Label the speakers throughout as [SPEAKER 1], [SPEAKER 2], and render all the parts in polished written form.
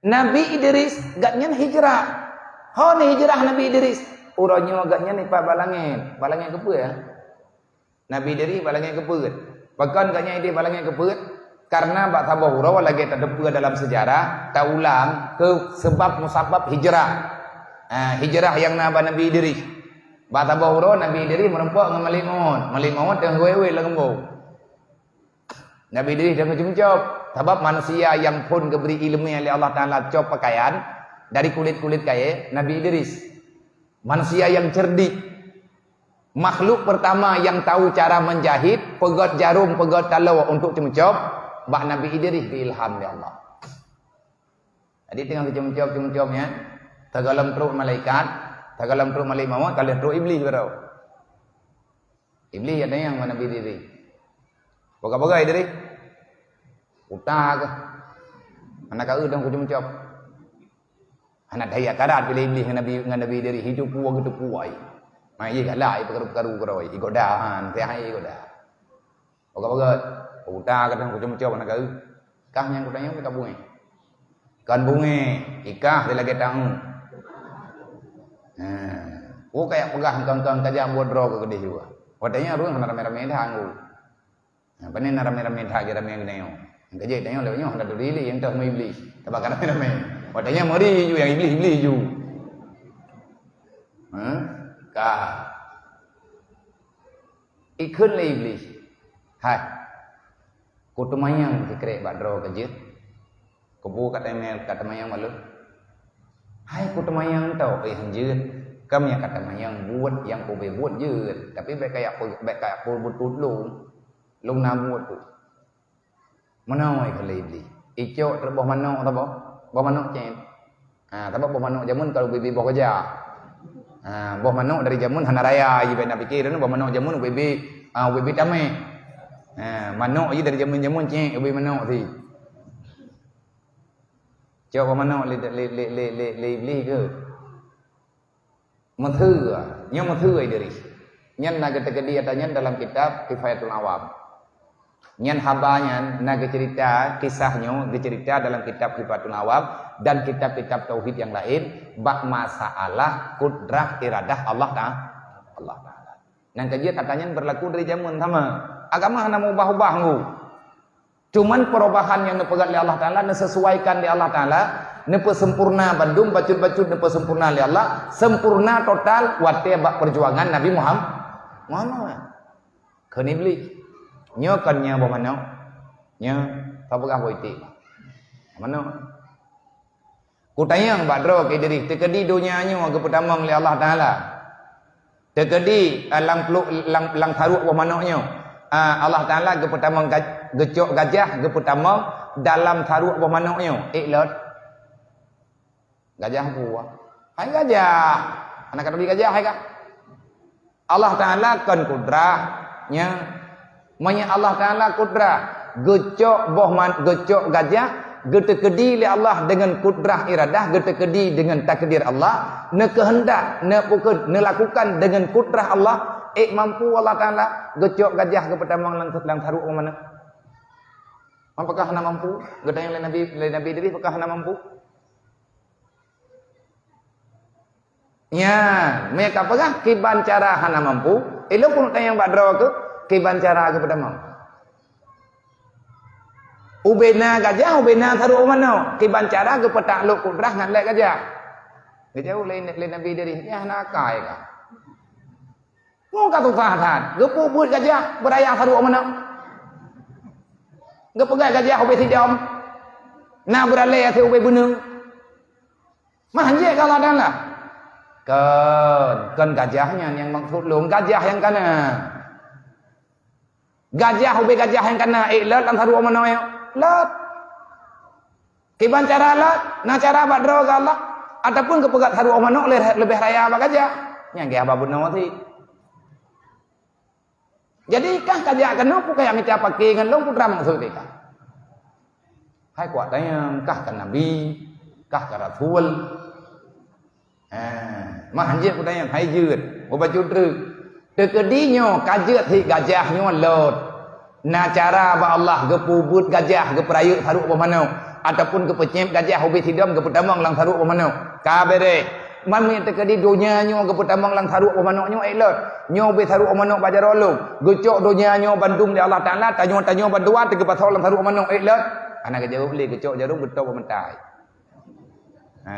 [SPEAKER 1] Nabi Idris gatnya hijrah. Ho ni hijrah Nabi Idris. Uranya gatnya ni pa balangin. Balangin kepa ya. Nabi Idris balangin kepa. Bahkan gatnya dia balangin kepa karena bak tabah hurau lagi tak depa dalam sejarah tak ulang ke sebab musabab hijrah. Hijrah yang Nabi Idris. Bak tabah hurau Nabi Idris merempak dengan Malik Maun. Malik Maun tengah wewe lengembau. Nabi Idris dah mencop. Sebab manusia yang pun diberi ilmu oleh Allah Ta'ala cop pakaian dari kulit-kulit kaya Nabi Idris. Manusia yang cerdik. Makhluk pertama yang tahu cara menjahit, pegot jarum, pegot talau untuk mencop, bak Nabi Idris diilham oleh Allah. Jadi tengah mencop-mencopnya, tergalam teruk malaikat, tergalam teruk malaikat maut, kalau teruk iblis berau. Iblis ada yang Nabi Idris. Bagai-bagai Idris. Utah ke anak kau dah kucing mencop anak daya karat bila iblis dengan Nabi dari hidup puas gitu puai mai ye galai perkara-perkara keroi igodahan tehai igoda bagai-bagai utah ke dah kucing mencop anak kau kah yang kutanya kita bunga kan bunga ikah dia lagi tahu kayak pegah kang-kang tajam buat draw ke gede juga wadanya ruang rame-rame dah anggu apa ni rame-rame dah rame gede kerja tanya lewatnya hendak diri yang tak mau iblis. Tebakan ramai. Wadanya mari ju yang iblis ju. Kah. Ikun le iblis. Hai. Kutumayang dikrek badro kerja. Kebu kata mayang malu. Hai kutumayang tau hanjut. Kami yang kata mayang buat yang kau buat je. Tapi baik kayak buat long nabuat tu. Mana ai kalau iblis icok terbah manok apa bah manok cen tapi bah manok jamun kalau bibi bah kerja bah manok dari jamun hana raya je nak fikir bah manok jamun bibi tamai manok je dari jamun cen bibi manok si cok bah manok le iblis ke methu nya methu ai dari nyan naga tegedi atanya dalam kitab Kifayatul Awam. Nyan habanya naga cerita kisahnya dicerita dalam kitab Kifayatul Awam dan kitab-kitab tauhid yang lain bak masalah kudrah iradah Allah Ta'ala. Nang kajian katanya berlaku dari zaman sama. Agama hana mau ubah-ubah ngu. Cuman perubahan yang dipegang oleh Allah Ta'ala disesuaikan di Allah Ta'ala nepe sempurna bandung bacut-bacut nepe sempurna oleh Allah sempurna total wate bak perjuangan Nabi Muhammad. Kan iblis nhớ cần nhờ bộ mình không nhớ tao bukan politik mana kutayang badro ke diri tekedi dunianya ke pertama oleh Allah Taala tekedi lang taruk wa manoknya Allah Taala ke pertama gecok gajah ke pertama dalam taruk wa manoknya iklot gajah buah hai gajah anak kata gajah hai kah Allah Taala kan kudrahnya Manya Allah Ta'ala kudrah gecok gecok gajah getekedi li Allah dengan kudrah iradah getekedi dengan takdir Allah ne kehendak ne pukul ne lakukan dengan kudrah Allah mampu Allah Ta'ala gecok gajah ke pertama lang taruh mana apakah hana mampu gedang Nabi Idris apakah hana mampu ya mereka apakah kiban cara hana mampu elo pun tayang badra ke kiban cara ke pertama ubena gajah ubena taruh mana kiban cara ke petakluk kudrah ngan lek gajah jauh lain Nabi dari ya nak kai ka mau kata fahatan gepu buat gajah beraya taruh mana gepegai gajah ube tidam na beralai ate ube bunung mah je kalau ada kan gajahnya yang maksud lum gajah yang kana gajah ube gajah yang kena iklat lang taruh mana ya lat kiban cara lat na cara badro ke Allah ataupun kepegat taruh mana lebih raya apa gajah nya ge apa bunau ti jadi kah gajah kena pu kayak kita pakai ngan long putra maksud ka hai kuat tayang kah kan nabi kah ka rasul mah hanje ku tayang hai jeut baca truk tekedinya kajet hi gajahnya lot na cara ba Allah gepubut gajah geperayuk taruh apa mana ataupun ke pecem gajah hobi tidam ke pertamang lang tharuk pemano kabere man mi tekadi dunia nyo ke pertamang lang tharuk pemano nyo elot nyo be tharuk pemano bajar olong gecok dunia nyo bandung di Allah Taala tanyo bandua ke pasal lang tharuk pemano elot anak jauh beli gecok jarum betul pementai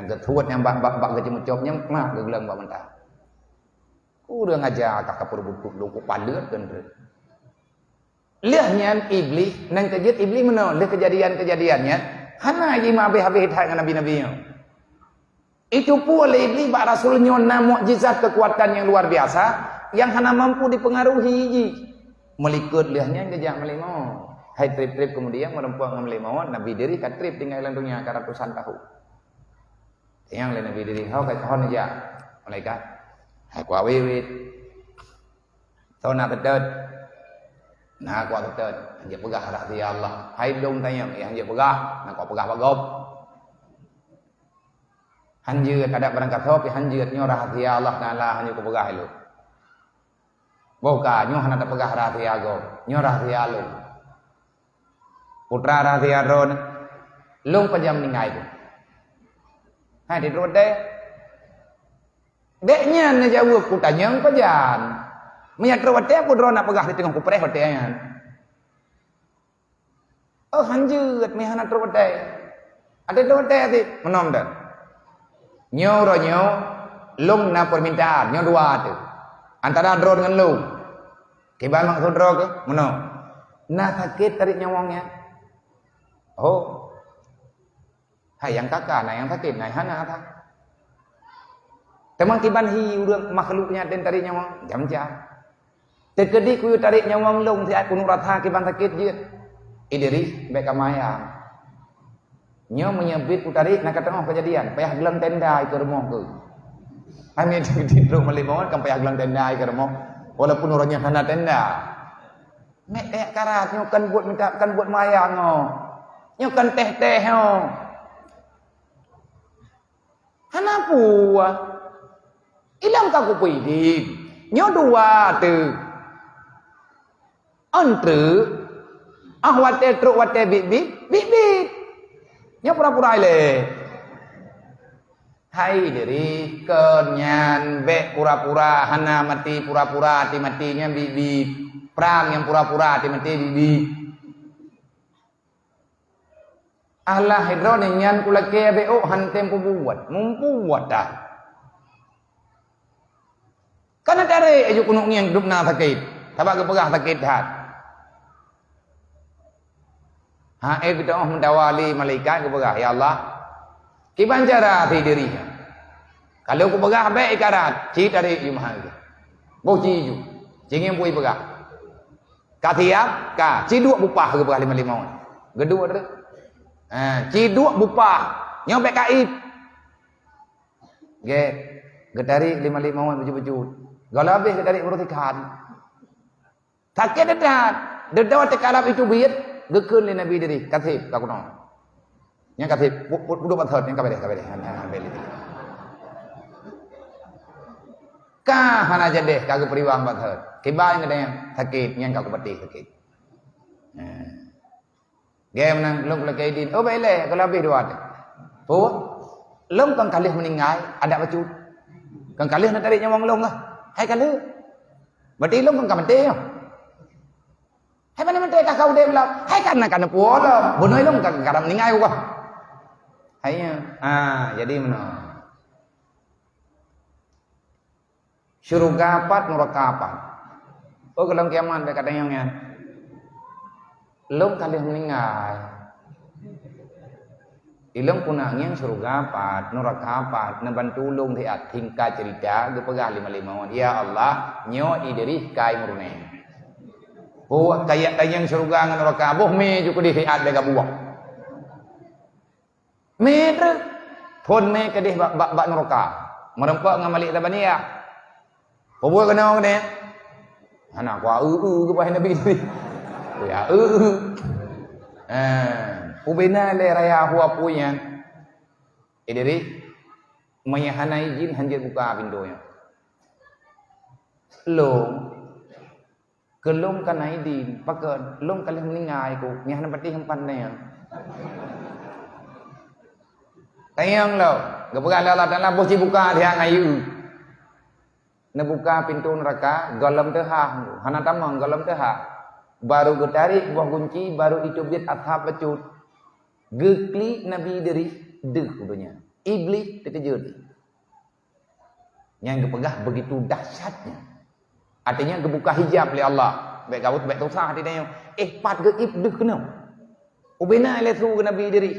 [SPEAKER 1] getuat yang bak gecok copnya mah gegelang bak mentai udah ngajar kakak perbutut lu kok palet kan lihatnya iblis nang kejut iblis mana lihat kejadiannya hana jima habis dengan nabi-nabi itu pula iblis bak rasulnya na mukjizat kekuatan yang luar biasa yang hana mampu dipengaruhi melikut lihatnya gejak melimau hai trip kemudian merempuang melimau nabi diri kat trip tinggal dalam dunia ratusan tahun yang lain nabi diri hau kat hon aja malaikat hai kwa wewit tahun nak tetet nah kuat betul hanya pegah rahsia Allah hai dong tanya hanya pegah nak kuat pegah bagop hanya ada barang kasop hanya nyo rahsia Allah Taala hanya ku pegah lu boka nyo hana pegah rahsia go nyo rahsia lu putra rahsia ron lung pajam ningai tu hai di rode deknya na jawab ku tanya pajan minyak rawatnya aku drone nak pegah di tengah kupreh hotelnya. Oh hanjut mihana rawatnya. Ada rawatnya ti menom dah. Nyo lung na permintaan nyo dua tu. Antara drone dengan lung. Kiban maksud drone ke? Menom. Nah sakit tarik nyawangnya. Oh. Hai yang kakak nah yang sakit nah hana apa? Teman kiban hi udah makhluknya dan tarik nyawang jam-jam. Terkedi kuyu tarik nyawang long siat kuno ratha ke ban sakit je. Idris beka maya. Nyo menyebit ku tarik nak tengah kejadian, payah gelang tenda ke rumah ke. Ame tidur melimon kan payah gelang tenda ke rumah. Walaupun orangnya hana tenda. Mek karat nyo kan buat minta kan buat maya ngo. Nyo kan teh-teh ngo. Hana puah. Ilang ka ku pidit. Nyo dua tu. Antru wate truk wate bibit nya pura-pura le hai diri kenyan be pura-pura hana mati pura-pura ti matinya bibit perang yang pura-pura ti mati bibit Allah hidrone nyan kula ke be han tempo buat mumpuat dah kana dare ayu kuno ngiang dupna sakit tabak ke pegah sakit hat kita mendawali malaikat ku pegah ya Allah kiban cara fi dirinya kalau ku pegah baik ikarat ci dari imah bo ci ju cingin pui pegah ka tiap ka ci dua bupah ke pegah 55 gedua tu ci dua bupah nyobek kaib ge gedari 55 baju-baju kalau habis gedari bertikan sakit dedat dedat tekalap itu biit gekun le nabi diri katib ka kuno yang katib budu pathot yang kabeh beli ka hana jadeh ka priwang pathot kibai ngade sakit yang ka kupati sakit game nang lung le kaidin oh bele kalau habis dua tu lung kan kalih meninggal ada bacut kan kalih nak tarik nyawang lung lah hai kalih berarti lung kan mati hai mana menteri kakau dia bilang hai karena puala bunoi long kan kadang meninggal gua hainya jadi mana syurga apat neraka apat oh kalau kiamat dia kadang yang long kali meninggal ilong punangnya syurga apat neraka apat nabantu long tiat tingkat cerita gepegah 55 ya Allah nyo Idris kai murune oh kayak tayang surga ngan neraka boh me ju kedih at lega buah me tre pon me kedih bak neraka merempak ngamalik tabania buah kena kene anak wa ke bah nabi tu ya ubena le raya huwa punya idiri mayahana izin hanjir buka pintunya lo kelum kana idin pakai lum kali meninggal ku nyah na pati hempan ne Tayang lo, kepegang Allah Taala boleh buka dia ngayu. Nak buka pintu neraka, galam tehah, hana tamang galam tehah. Baru getarik buah kunci, baru itu biat athap becut. Gekli Nabi dari deh udunya. Iblis terkejut. Yang kepegah begitu dahsyatnya. Artinya kebuka hijab oleh Allah. Baik kau baik tosah hati dia. Pat ke iblis kena. Ubena lesu ke Nabi dari.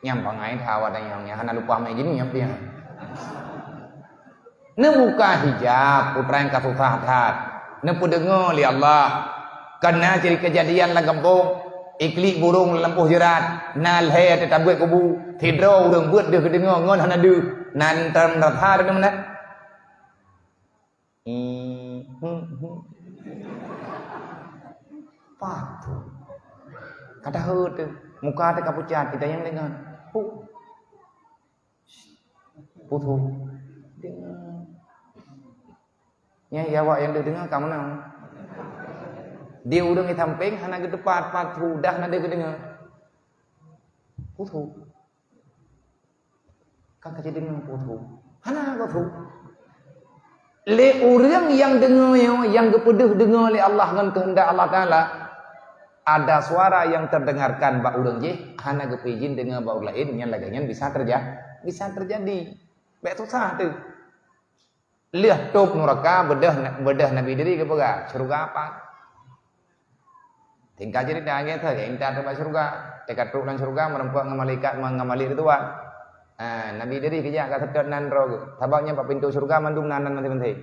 [SPEAKER 1] Nyam pangai tawa dan yang hana lupa mai gini nyam dia. Ne buka hijab putra yang kasusah hat. Ne pudengo li Allah. Karena jadi kejadian lah kampung. Iklik burung lempuh jerat. Nal he tetap buat kubu. Tidro urang buat dia kedengo ngon hana du. Nan tam ratha dia mana? Patu. Kata hut muka teh kapucat kita yang dengan. Putu. Nya ya awak yang dengar kamu nang. Dia udah di samping hana ke depan patu dah na dia dengar. Putu. Kakak jadi dengar putu. Hana putu. Le orang yang dengar yang kepeduh dengar oleh Allah dengan kehendak Allah Taala. Ada suara yang terdengarkan bak urang je hana kepijin dengan bak lain yang laganya bisa terjadi. Baik susah tu. Lihat top neraka bedah Nabi diri ke pega surga apa? Tinggal jadi dah gitu ya inta tempat surga, dekat truk dan surga merempuan malaikat mengamali itu Nabi diri kerja kat sedot nan ro. Tabaknya pak pintu surga mandum nanan nanti.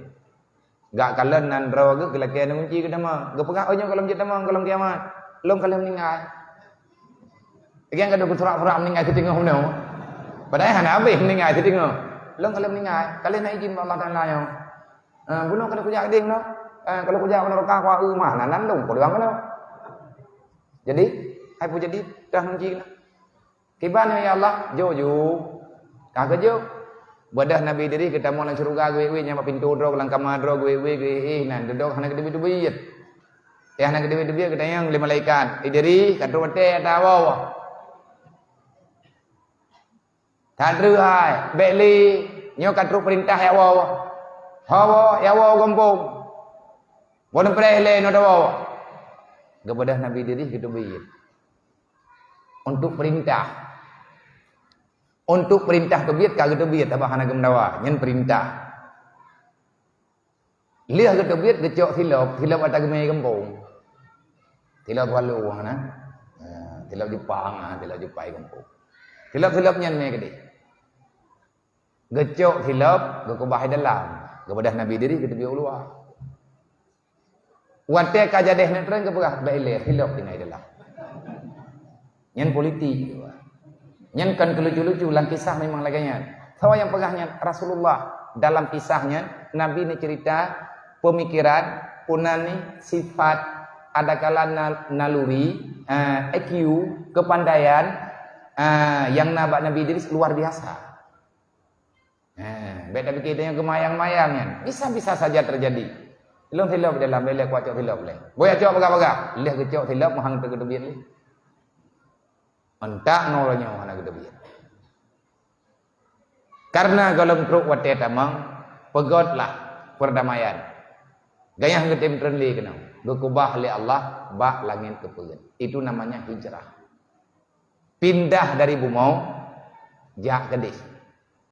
[SPEAKER 1] Gak kalen nan ro ke kelakian kunci ke dama. Ge pegah onyo kalau kita mah kalau kiamat. Long kalau meninggal. Yang kada bersurak-surak meninggal ke tengah humno. Padahal hana habis meninggal ke tengah. Long kalau meninggal, kalian nak izin Allah Taala yang. Bunuh kada kujak ding no. Kalau kujak neraka ku mah nanan dong, kodang no. Jadi, hai pu jadi dah kunci lah. Kibana ya Allah, jojo. Kagak jo. Badah Nabi diri ketemu lang surga gue nya pintu dro lang kamar dro gue nan dodok hana gede duit. Ya hana gede duit kita yang lima malaikat. Diri kadu mate tawa. Tadru hai beli nyo kadu perintah ya wa. Hawa ya wa gompong. Bon prele no dawa. Kepada Nabi diri gitu duit. Untuk perintah. Untuk perintah kebiat kagak kebiat apa hana gemdawa nyen perintah. Lihat kebiat gecok silap atas gemai gempong. Silap walu hana. Silap Jepang, silap Jepai gempong. Silap nyen me gede. Gecok silap gekubah dalam. Kepada Nabi diri kita biar luar. Wate kajadeh netren kepedah baile silap tinggal dalam. Nyen politik. Yang kan lucu-lucu dalam kisah memang laganya. Tahu yang pegahnya Rasulullah dalam kisahnya Nabi ini cerita pemikiran, punani, sifat, ada kala naluri, IQ, kepandaian yang Nabi Idris luar biasa. Beda begitu yang kemayang-mayangnya bisa saja terjadi. Belum hilap dalam bela kuat hilap boleh. Boleh cok pegah-pegah. Lihat kecok hilap mahang tergedebian ni. Entak nolonya mana gede biar. Karena golong truk wate tamang pegotlah perdamaian. Gaya ngetim trenli kena. Berkubah oleh Allah bak langit ke pegan. Itu namanya hijrah. Pindah dari bumau jak kedis.